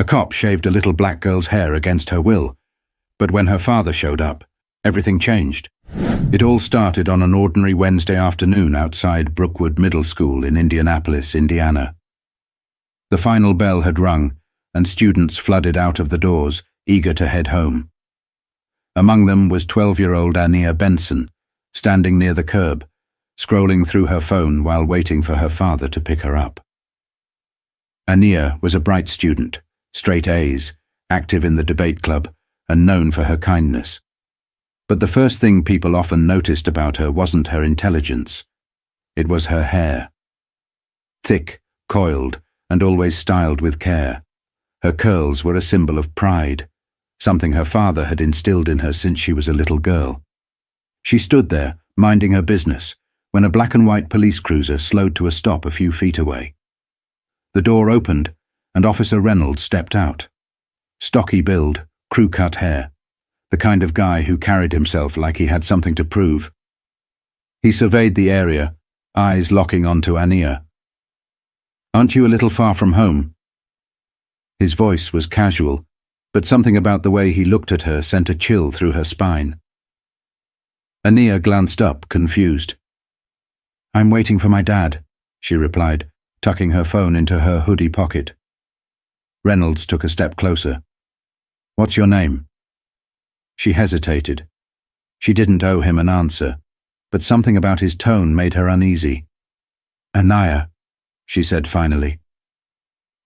cop shaved a little black girl's hair against her will, but when her father showed up, everything changed. It all started on an ordinary Wednesday afternoon outside Brookwood Middle School in Indianapolis, Indiana. The final bell had rung, and students flooded out of the doors, eager to head home. Among them was 12-year-old Ania Benson, standing near the curb, scrolling through her phone while waiting for her father to pick her up. Ania was a bright student, straight A's, active in the debate club, and known for her kindness. But the first thing people often noticed about her wasn't her intelligence. It was her hair. Thick, coiled, and always styled with care. Her curls were a symbol of pride, something her father had instilled in her since she was a little girl. She stood there, minding her business, when a black and white police cruiser slowed to a stop a few feet away. The door opened, and Officer Reynolds stepped out. Stocky build, crew-cut hair, the kind of guy who carried himself like he had something to prove. He surveyed the area, eyes locking onto Ania. "Aren't you a little far from home?" His voice was casual, but something about the way he looked at her sent a chill through her spine. Ania glanced up, confused. "I'm waiting for my dad," she replied, tucking her phone into her hoodie pocket. Reynolds took a step closer. "What's your name?" She hesitated. She didn't owe him an answer, but something about his tone made her uneasy. "Anaya," she said finally.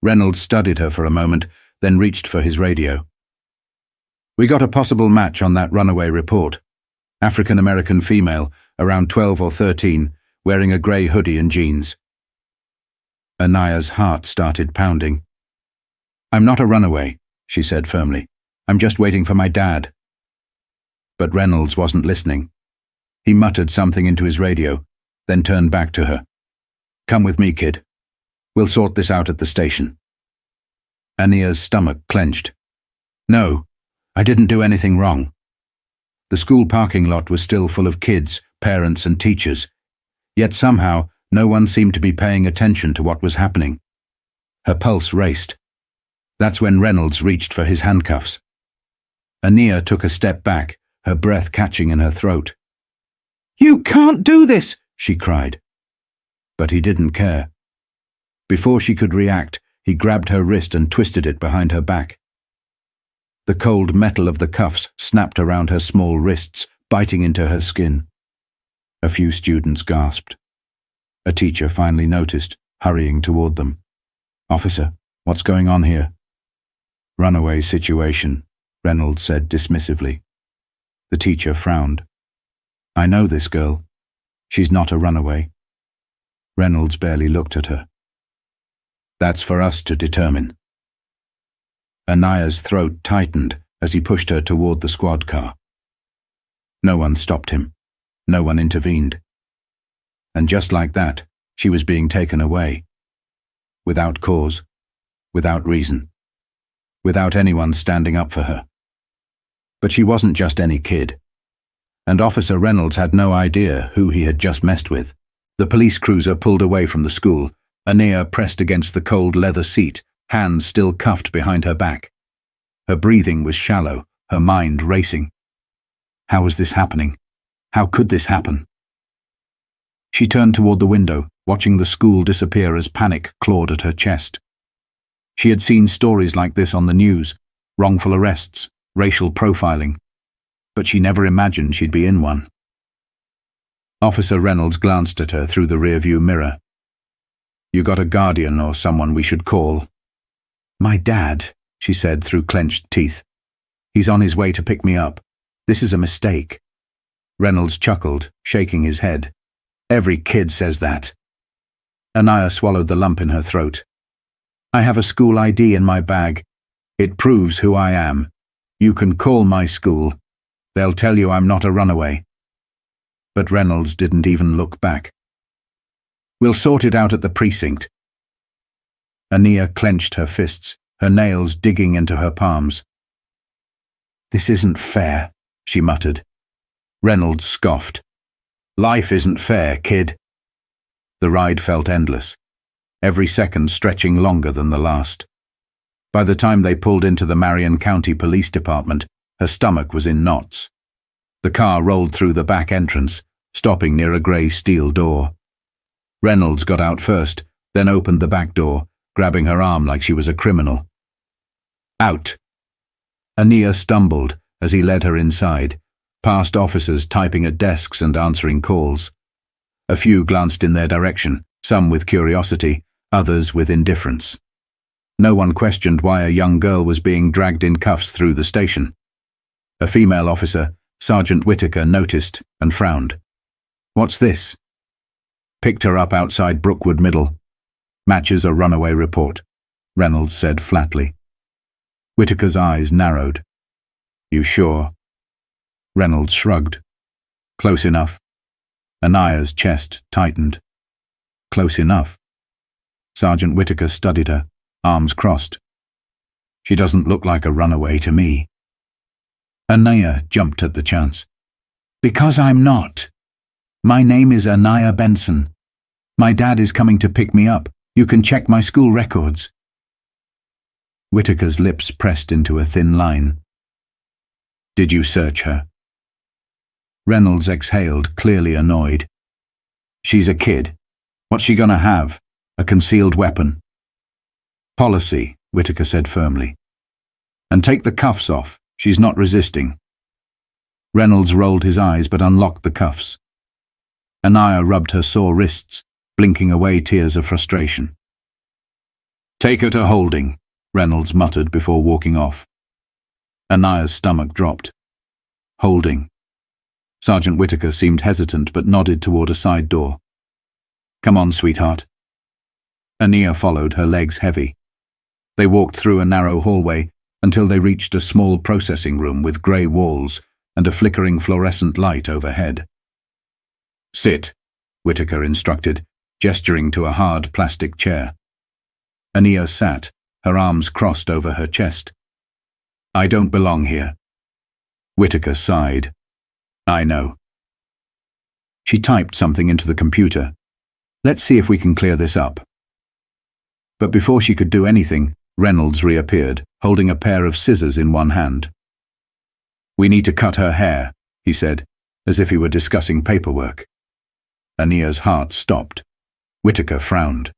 Reynolds studied her for a moment, then reached for his radio. "We got a possible match on that runaway report. African-American female, around 12 or 13, wearing a grey hoodie and jeans." Anaya's heart started pounding. "I'm not a runaway," she said firmly. "I'm just waiting for my dad." But Reynolds wasn't listening. He muttered something into his radio, then turned back to her. "Come with me, kid. We'll sort this out at the station." Ania's stomach clenched. "No, I didn't do anything wrong." The school parking lot was still full of kids, parents, and teachers, yet somehow no one seemed to be paying attention to what was happening. Her pulse raced. That's when Reynolds reached for his handcuffs. Ania took a step back, her breath catching in her throat. "You can't do this!" she cried. But he didn't care. Before she could react, he grabbed her wrist and twisted it behind her back. The cold metal of the cuffs snapped around her small wrists, biting into her skin. A few students gasped. A teacher finally noticed, hurrying toward them. "Officer, what's going on here?" "Runaway situation," Reynolds said dismissively. The teacher frowned. "I know this girl. She's not a runaway." Reynolds barely looked at her. "That's for us to determine." Anaya's throat tightened as he pushed her toward the squad car. No one stopped him. No one intervened. And just like that, she was being taken away. Without cause, without reason, without anyone standing up for her. But she wasn't just any kid. And Officer Reynolds had no idea who he had just messed with. The police cruiser pulled away from the school, Ania pressed against the cold leather seat, hands still cuffed behind her back. Her breathing was shallow, her mind racing. How was this happening? How could this happen? She turned toward the window, watching the school disappear as panic clawed at her chest. She had seen stories like this on the news, wrongful arrests, racial profiling, but she never imagined she'd be in one. Officer Reynolds glanced at her through the rearview mirror. "You got a guardian or someone we should call?" "My dad," she said through clenched teeth. "He's on his way to pick me up. This is a mistake." Reynolds chuckled, shaking his head. "Every kid says that." Anaya swallowed the lump in her throat. "I have a school ID in my bag. It proves who I am. You can call my school. They'll tell you I'm not a runaway." But Reynolds didn't even look back. "We'll sort it out at the precinct." Ania clenched her fists, her nails digging into her palms. "This isn't fair," she muttered. Reynolds scoffed. "Life isn't fair, kid." The ride felt endless, every second stretching longer than the last. By the time they pulled into the Marion County Police Department, her stomach was in knots. The car rolled through the back entrance, stopping near a grey steel door. Reynolds got out first, then opened the back door, grabbing her arm like she was a criminal. Out! Ania stumbled as he led her inside, past officers typing at desks and answering calls. A few glanced in their direction, some with curiosity, others with indifference. No one questioned why a young girl was being dragged in cuffs through the station. A female officer, Sergeant Whitaker, noticed and frowned. "What's this?" "Picked her up outside Brookwood Middle. Matches a runaway report," Reynolds said flatly. Whitaker's eyes narrowed. "You sure?" Reynolds shrugged. "Close enough." Ania's chest tightened. "Close enough." Sergeant Whitaker studied her, arms crossed. "She doesn't look like a runaway to me." Ania jumped at the chance. "Because I'm not. My name is Ania Benson. My dad is coming to pick me up. You can check my school records." Whitaker's lips pressed into a thin line. "Did you search her?" Reynolds exhaled, clearly annoyed. "She's a kid. What's she gonna have? A concealed weapon?" "Policy," Whitaker said firmly. "And take the cuffs off. She's not resisting." Reynolds rolled his eyes but unlocked the cuffs. Ania rubbed her sore wrists, blinking away tears of frustration. "Take her to holding," Reynolds muttered before walking off. Ania's stomach dropped. Holding. Sergeant Whitaker seemed hesitant but nodded toward a side door. "Come on, sweetheart." Ania followed, her legs heavy. They walked through a narrow hallway until they reached a small processing room with grey walls and a flickering fluorescent light overhead. "Sit," Whitaker instructed, gesturing to a hard plastic chair. Ania sat, her arms crossed over her chest. "I don't belong here." Whitaker sighed. "I know." She typed something into the computer. "Let's see if we can clear this up." But before she could do anything, Reynolds reappeared, holding a pair of scissors in one hand. "We need to cut her hair," he said, as if he were discussing paperwork. Ania's heart stopped. Whitaker frowned.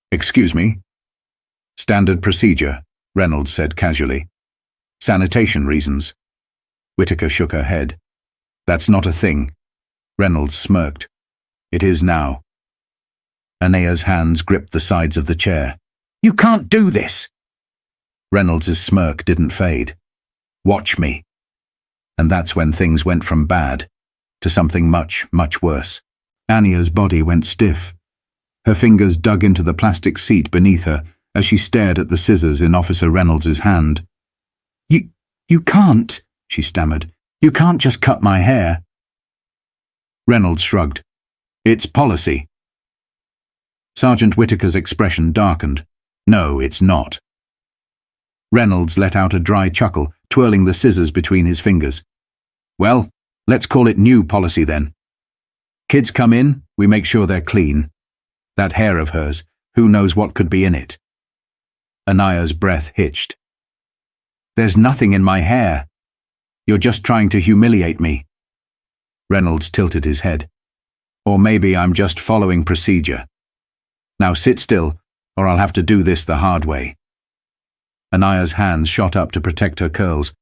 "Excuse me?" "Standard procedure," Reynolds said casually. "Sanitation reasons." Whitaker shook her head. "That's not a thing." Reynolds smirked. "It is now." Ania's hands gripped the sides of the chair. "You can't do this!" Reynolds' smirk didn't fade. "Watch me." And that's when things went from bad to something much, much worse. Ania's body went stiff. Her fingers dug into the plastic seat beneath her as she stared at the scissors in Officer Reynolds' hand. You can't," she stammered. "You can't just cut my hair." Reynolds shrugged. "It's policy." Sergeant Whitaker's expression darkened. "No, it's not." Reynolds let out a dry chuckle, twirling the scissors between his fingers. "Well, let's call it new policy then. Kids come in, we make sure they're clean. That hair of hers, who knows what could be in it?" Ania's breath hitched. "There's nothing in my hair. You're just trying to humiliate me." Reynolds tilted his head. "Or maybe I'm just following procedure. Now sit still, or I'll have to do this the hard way." Ania's hands shot up to protect her curls,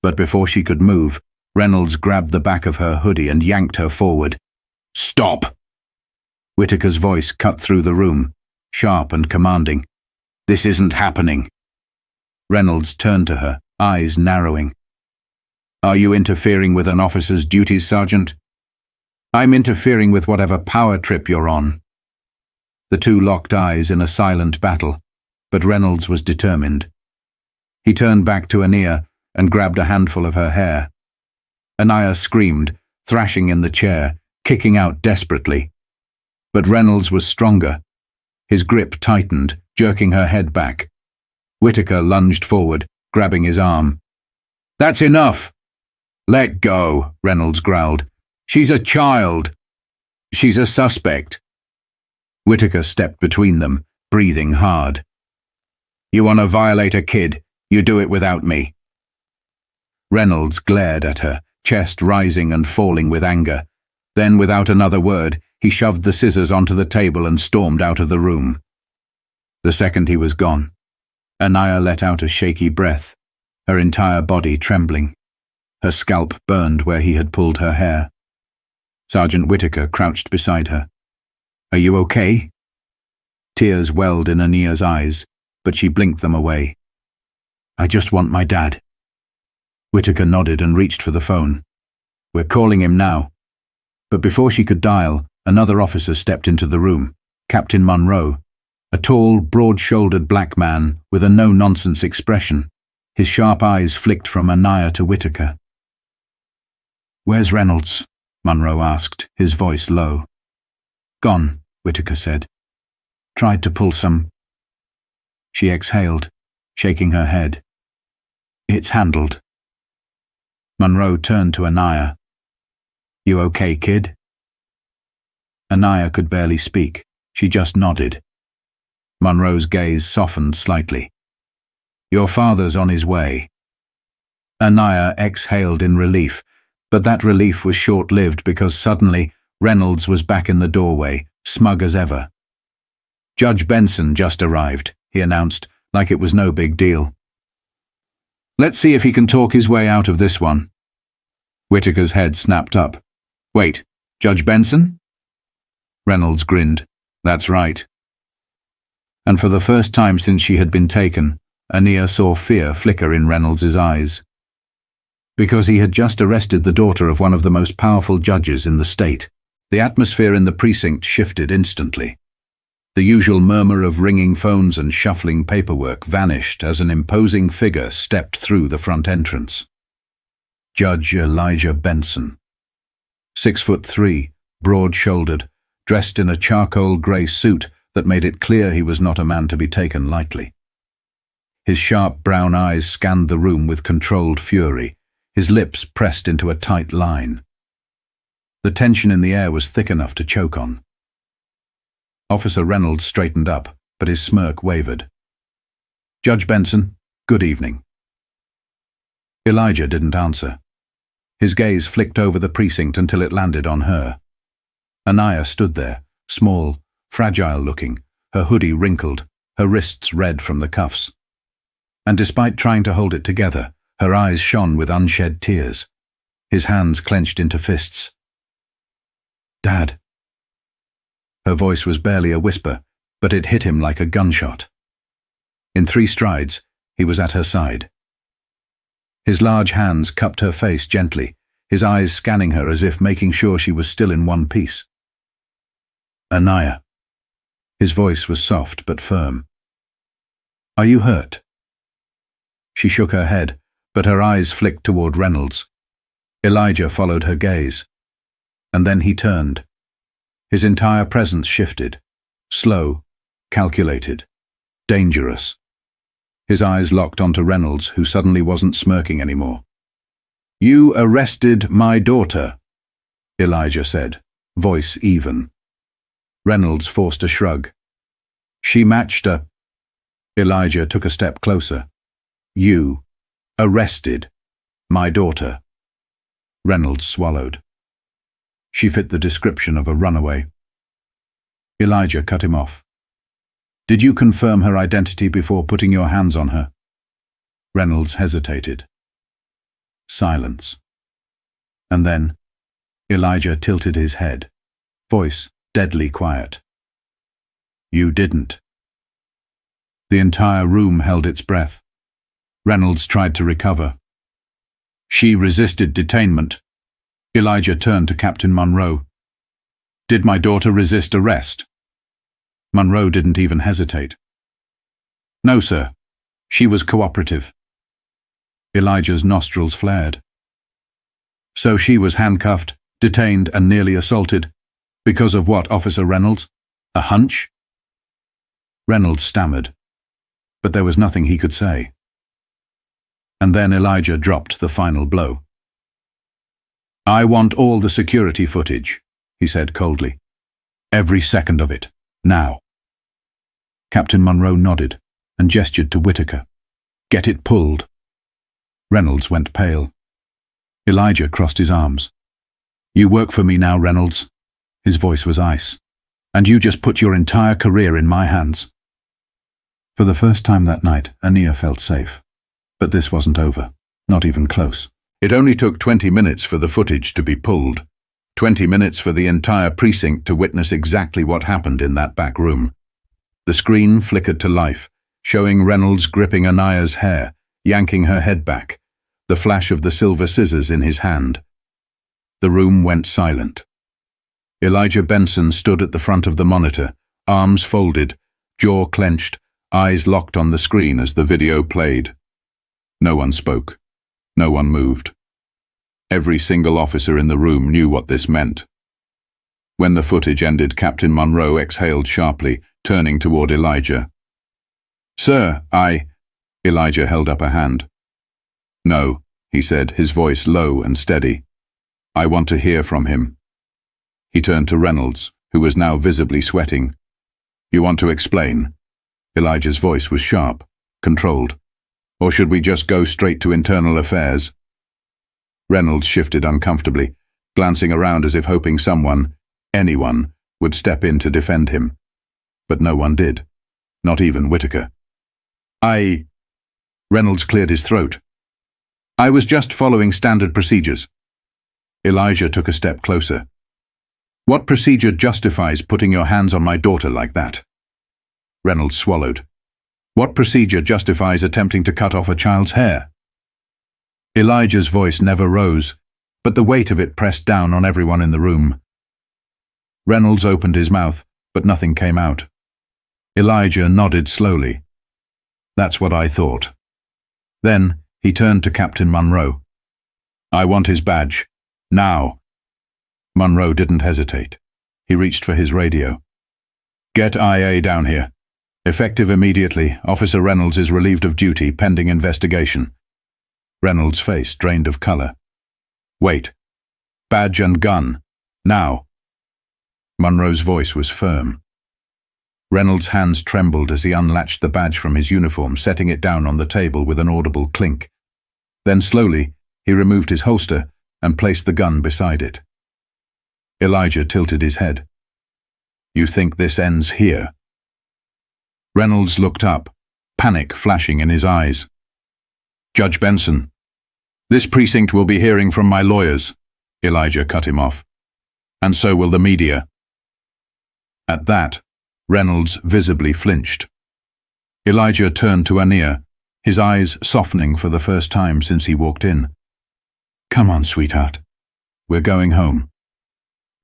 but before she could move, Reynolds grabbed the back of her hoodie and yanked her forward. "Stop!" Whitaker's voice cut through the room, sharp and commanding. "This isn't happening." Reynolds turned to her, eyes narrowing. "Are you interfering with an officer's duties, Sergeant?" "I'm interfering with whatever power trip you're on." The two locked eyes in a silent battle, but Reynolds was determined. He turned back to Ania and grabbed a handful of her hair. Ania screamed, thrashing in the chair, kicking out desperately. But Reynolds was stronger. His grip tightened, jerking her head back. Whitaker lunged forward, grabbing his arm. "That's enough!" "Let go," Reynolds growled. "She's a child. She's a suspect." Whitaker stepped between them, breathing hard. You want to violate a kid, you do it without me." Reynolds glared at her, chest rising and falling with anger. Then, without another word, he shoved the scissors onto the table and stormed out of the room. The second he was gone, Anaya let out a shaky breath, her entire body trembling. Her scalp burned where he had pulled her hair. Sergeant Whitaker crouched beside her. "Are you okay?" Tears welled in Ania's eyes, but she blinked them away. "I just want my dad." Whitaker nodded and reached for the phone. "We're calling him now." But before she could dial, another officer stepped into the room, Captain Monroe, a tall, broad-shouldered black man with a no-nonsense expression. His sharp eyes flicked from Anaya to Whitaker. "Where's Reynolds?" Monroe asked, his voice low. "Gone," Whitaker said. "Tried to pull some—" She exhaled, shaking her head. "It's handled." Monroe turned to Anaya. "You okay, kid?" Anaya could barely speak. She just nodded. Monroe's gaze softened slightly. "Your father's on his way." Anaya exhaled in relief, but that relief was short-lived because suddenly Reynolds was back in the doorway, smug as ever. "Judge Benson just arrived," he announced, like it was no big deal. "Let's see if he can talk his way out of this one." Whitaker's head snapped up. "Wait, Judge Benson?" Reynolds grinned. "That's right." And for the first time since she had been taken, Anaya saw fear flicker in Reynolds' eyes. Because he had just arrested the daughter of one of the most powerful judges in the state, the atmosphere in the precinct shifted instantly. The usual murmur of ringing phones and shuffling paperwork vanished as an imposing figure stepped through the front entrance. Judge Elijah Benson. 6'3", broad-shouldered, dressed in a charcoal grey suit that made it clear he was not a man to be taken lightly. His sharp brown eyes scanned the room with controlled fury, his lips pressed into a tight line. The tension in the air was thick enough to choke on. Officer Reynolds straightened up, but his smirk wavered. "Judge Benson, good evening." Elijah didn't answer. His gaze flicked over the precinct until it landed on her. Anaya stood there, small, fragile-looking, her hoodie wrinkled, her wrists red from the cuffs. And despite trying to hold it together, her eyes shone with unshed tears. His hands clenched into fists. "Dad." Her voice was barely a whisper, but it hit him like a gunshot. In 3 strides, he was at her side. His large hands cupped her face gently, his eyes scanning her as if making sure she was still in one piece. "Anaya." His voice was soft but firm. "Are you hurt?" She shook her head, but her eyes flicked toward Reynolds. Elijah followed her gaze. And then he turned. His entire presence shifted. Slow, calculated, dangerous. His eyes locked onto Reynolds, who suddenly wasn't smirking anymore. "You arrested my daughter," Elijah said, voice even. Reynolds forced a shrug. "She matched a—" Elijah took a step closer. "You arrested my daughter." Reynolds swallowed. She fit the description of a runaway. Elijah cut him off. "Did you confirm her identity before putting your hands on her?" Reynolds hesitated. Silence. And then Elijah tilted his head, voice deadly quiet. "You didn't." The entire room held its breath. Reynolds tried to recover. "She resisted detainment." Elijah turned to Captain Monroe. "Did my daughter resist arrest?" Monroe didn't even hesitate. "No, sir. She was cooperative." Elijah's nostrils flared. "So she was handcuffed, detained and nearly assaulted. Because of what, Officer Reynolds? A hunch?" Reynolds stammered, but there was nothing he could say. And then Elijah dropped the final blow. "I want all the security footage," he said coldly. "Every second of it. Now." Captain Monroe nodded, and gestured to Whitaker. "Get it pulled." Reynolds went pale. Elijah crossed his arms. "You work for me now, Reynolds." His voice was ice. "And you just put your entire career in my hands." For the first time that night, Ania felt safe. But this wasn't over. Not even close. It only took 20 minutes for the footage to be pulled. 20 minutes for the entire precinct to witness exactly what happened in that back room. The screen flickered to life, showing Reynolds gripping Ania's hair, yanking her head back, the flash of the silver scissors in his hand. The room went silent. Elijah Benson stood at the front of the monitor, arms folded, jaw clenched, eyes locked on the screen as the video played. No one spoke. No one moved. Every single officer in the room knew what this meant. When the footage ended, Captain Monroe exhaled sharply, turning toward Elijah. "Sir, Elijah held up a hand. "No," he said, his voice low and steady. "I want to hear from him." He turned to Reynolds, who was now visibly sweating. "You want to explain?" Elijah's voice was sharp, controlled. "Or should we just go straight to internal affairs?" Reynolds shifted uncomfortably, glancing around as if hoping someone, anyone, would step in to defend him. But no one did. Not even Whitaker. Reynolds cleared his throat. "I was just following standard procedures." Elijah took a step closer. "What procedure justifies putting your hands on my daughter like that?" Reynolds swallowed. "What procedure justifies attempting to cut off a child's hair?" Elijah's voice never rose, but the weight of it pressed down on everyone in the room. Reynolds opened his mouth, but nothing came out. Elijah nodded slowly. "That's what I thought." Then he turned to Captain Monroe. "I want his badge. Now." Monroe didn't hesitate. He reached for his radio. "Get IA down here. Effective immediately, Officer Reynolds is relieved of duty pending investigation." Reynolds' face drained of color. "Wait. Badge and gun. Now." Monroe's voice was firm. Reynolds' hands trembled as he unlatched the badge from his uniform, setting it down on the table with an audible clink. Then slowly, he removed his holster and placed the gun beside it. Elijah tilted his head. "You think this ends here?" Reynolds looked up, panic flashing in his eyes. "Judge Benson, this precinct will be hearing from my lawyers," Elijah cut him off. "And so will the media." At that, Reynolds visibly flinched. Elijah turned to Ania, his eyes softening for the first time since he walked in. "Come on, sweetheart. We're going home."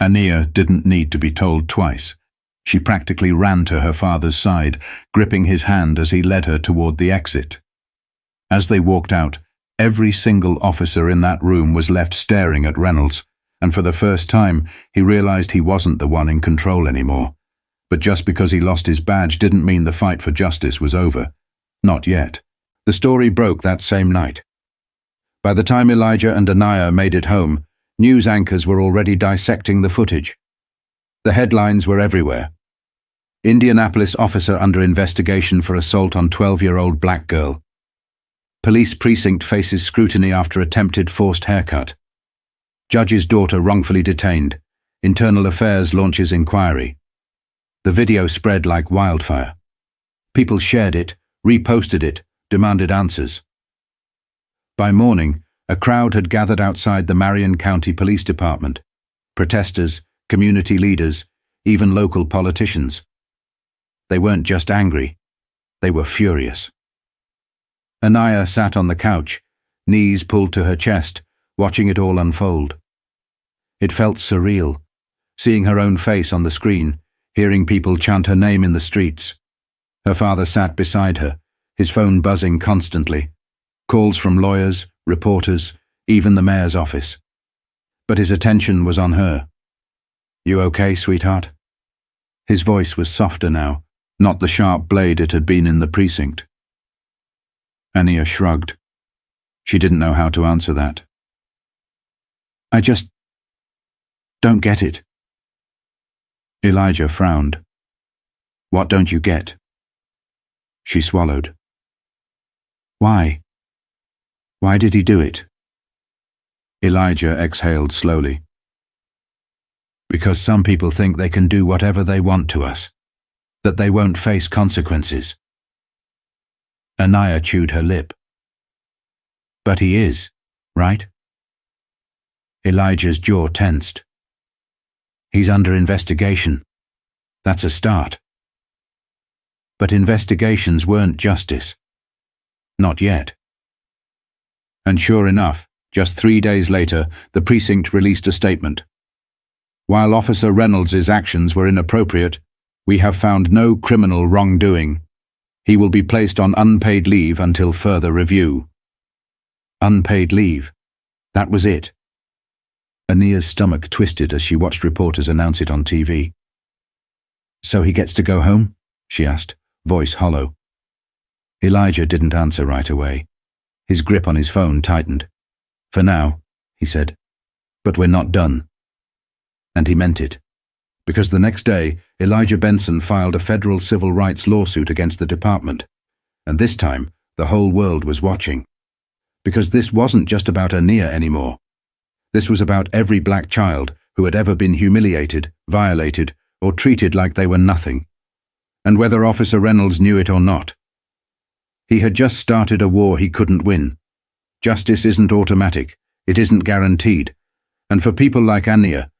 Ania didn't need to be told twice. She practically ran to her father's side, gripping his hand as he led her toward the exit. As they walked out, every single officer in that room was left staring at Reynolds, and for the first time he realized he wasn't the one in control anymore. But just because he lost his badge didn't mean the fight for justice was over. Not yet. The story broke that same night. By the time Elijah and Ania made it home, news anchors were already dissecting the footage. The headlines were everywhere. Indianapolis officer under investigation for assault on 12-year-old black girl. Police precinct faces scrutiny after attempted forced haircut. Judge's daughter wrongfully detained. Internal Affairs launches inquiry. The video spread like wildfire. People shared it, reposted it, demanded answers. By morning, a crowd had gathered outside the Marion County Police Department. Protesters, community leaders, even local politicians. They weren't just angry, they were furious. Ania sat on the couch, knees pulled to her chest, watching it all unfold. It felt surreal, seeing her own face on the screen, hearing people chant her name in the streets. Her father sat beside her, his phone buzzing constantly. Calls from lawyers, reporters, even the mayor's office. But his attention was on her. "You okay, sweetheart?" His voice was softer now, not the sharp blade it had been in the precinct. Ania shrugged. She didn't know how to answer that. "I just don't get it." Elijah frowned. "What don't you get?" She swallowed. Why? Why did he do it? Elijah exhaled slowly. Because some people think they can do whatever they want to us, that they won't face consequences. Anaya chewed her lip. But he is, right? Elijah's jaw tensed. He's under investigation. That's a start. But investigations weren't justice. Not yet. And sure enough, just 3 days later, the precinct released a statement. While Officer Reynolds's actions were inappropriate, we have found no criminal wrongdoing. He will be placed on unpaid leave until further review. Unpaid leave. That was it. Ania's stomach twisted as she watched reporters announce it on TV. So he gets to go home? She asked, voice hollow. Elijah didn't answer right away. His grip on his phone tightened. For now, he said. But we're not done. And he meant it. Because the next day, Elijah Benson filed a federal civil rights lawsuit against the department. And this time, the whole world was watching. Because this wasn't just about Ania anymore. This was about every black child who had ever been humiliated, violated, or treated like they were nothing. And whether Officer Reynolds knew it or not. He had just started a war he couldn't win. Justice isn't automatic, it isn't guaranteed. And for people like Ania,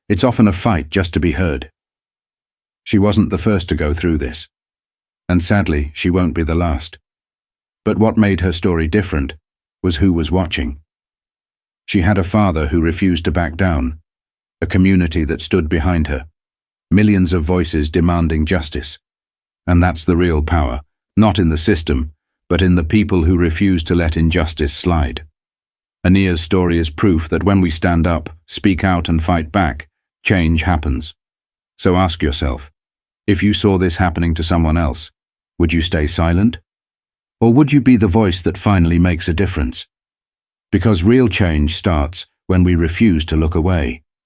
it's often a fight just to be heard. She wasn't the first to go through this. And sadly, she won't be the last. But what made her story different was who was watching. She had a father who refused to back down, a community that stood behind her, millions of voices demanding justice. And that's the real power, not in the system, but in the people who refuse to let injustice slide. Ania's story is proof that when we stand up, speak out and fight back, change happens. So ask yourself, if you saw this happening to someone else, would you stay silent? Or would you be the voice that finally makes a difference? Because real change starts when we refuse to look away.